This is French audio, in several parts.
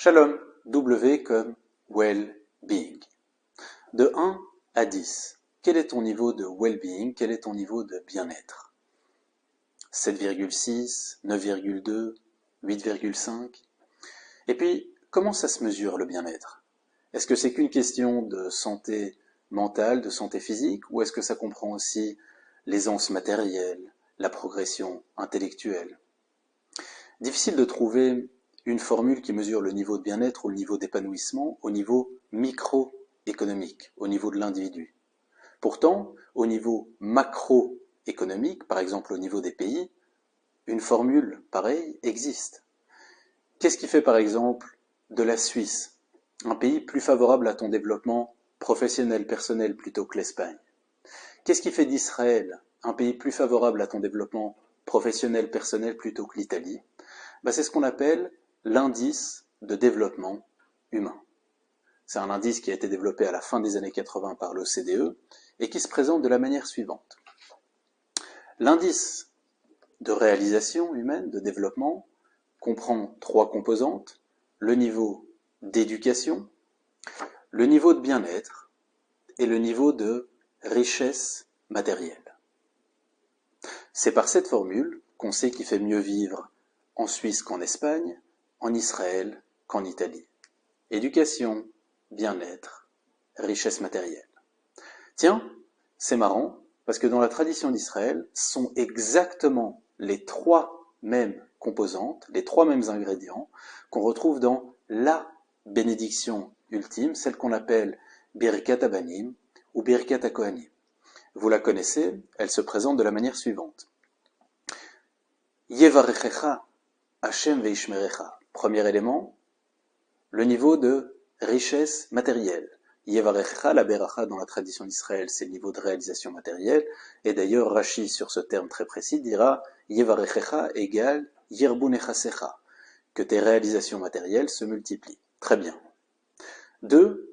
Shalom, W comme well-being. De 1 à 10, quel est ton niveau de well-being, quel est ton niveau de bien-être? 7,6, 9,2, 8,5. Et puis, comment ça se mesure le bien-être? Est-ce que c'est qu'une question de santé mentale, de santé physique, ou est-ce que ça comprend aussi l'aisance matérielle, la progression intellectuelle? Difficile de trouver une formule qui mesure le niveau de bien-être ou le niveau d'épanouissement au niveau microéconomique, au niveau de l'individu. Pourtant, au niveau macroéconomique, par exemple au niveau des pays, une formule pareille existe. Qu'est-ce qui fait par exemple de la Suisse un pays plus favorable à ton développement professionnel, personnel plutôt que l'Espagne? Qu'est-ce qui fait d'Israël un pays plus favorable à ton développement professionnel, personnel plutôt que l'Italie? C'est ce qu'on appelle l'indice de développement humain. C'est un indice qui a été développé à la fin des années 80 par l'OCDE et qui se présente de la manière suivante. L'indice de réalisation humaine, de développement, comprend 3 composantes: le niveau d'éducation, le niveau de bien-être et le niveau de richesse matérielle. C'est par cette formule qu'on sait qu'il fait mieux vivre en Suisse qu'en Espagne, en Israël qu'en Italie. Éducation, bien-être, richesse matérielle. Tiens, c'est marrant, parce que dans la tradition d'Israël, ce sont exactement les 3 mêmes composantes, les 3 mêmes ingrédients qu'on retrouve dans la bénédiction ultime, celle qu'on appelle Birkat Abanim ou Birkat HaKohanim. Vous la connaissez, elle se présente de la manière suivante. Yevarechecha Hashem veishmerecha. Premier élément, le niveau de richesse matérielle. Yevarechecha, la beracha dans la tradition d'Israël, c'est le niveau de réalisation matérielle. Et d'ailleurs, Rashi, sur ce terme très précis, dira Yevarechecha égale Yirbu nechasecha, que tes réalisations matérielles se multiplient. Très bien. 2.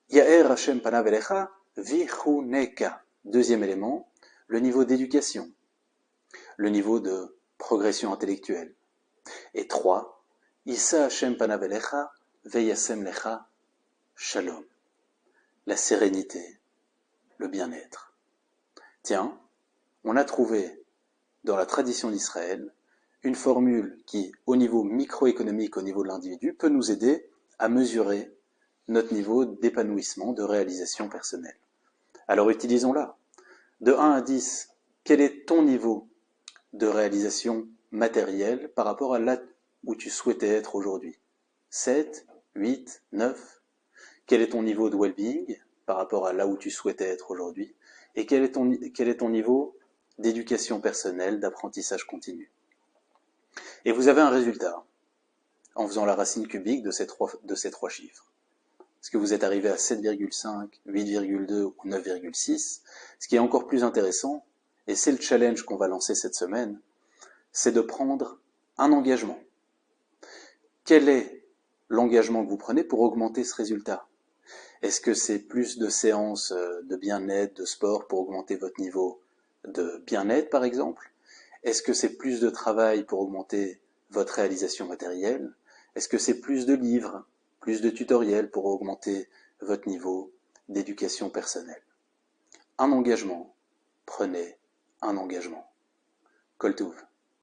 Yaer Hashem panav elecha vichuneka. Deuxième élément, le niveau d'éducation, le niveau de progression intellectuelle. Et 3. Issa Hashem panav elecha veyasem lecha shalom. La sérénité, le bien-être. Tiens, on a trouvé dans la tradition d'Israël une formule qui, au niveau microéconomique, au niveau de l'individu, peut nous aider à mesurer notre niveau d'épanouissement, de réalisation personnelle. Alors utilisons-la. De 1 à 10, quel est ton niveau de réalisation matérielle par rapport à là où tu souhaitais être aujourd'hui? 7, 8, 9. Quel est ton niveau de well-being par rapport à là où tu souhaitais être aujourd'hui? Et quel est ton niveau d'éducation personnelle, d'apprentissage continu? Et vous avez un résultat en faisant la racine cubique de ces trois chiffres. Est-ce que vous êtes arrivé à 7,5, 8,2 ou 9,6? Ce qui est encore plus intéressant, et c'est le challenge qu'on va lancer cette semaine, c'est de prendre un engagement. Quel est l'engagement que vous prenez pour augmenter ce résultat? Est-ce que c'est plus de séances de bien-être, de sport pour augmenter votre niveau de bien-être par exemple? Est-ce que c'est plus de travail pour augmenter votre réalisation matérielle? Est-ce que c'est plus de livres, plus de tutoriels pour augmenter votre niveau d'éducation personnelle? Un engagement. Prenez un engagement. Kol Tuv.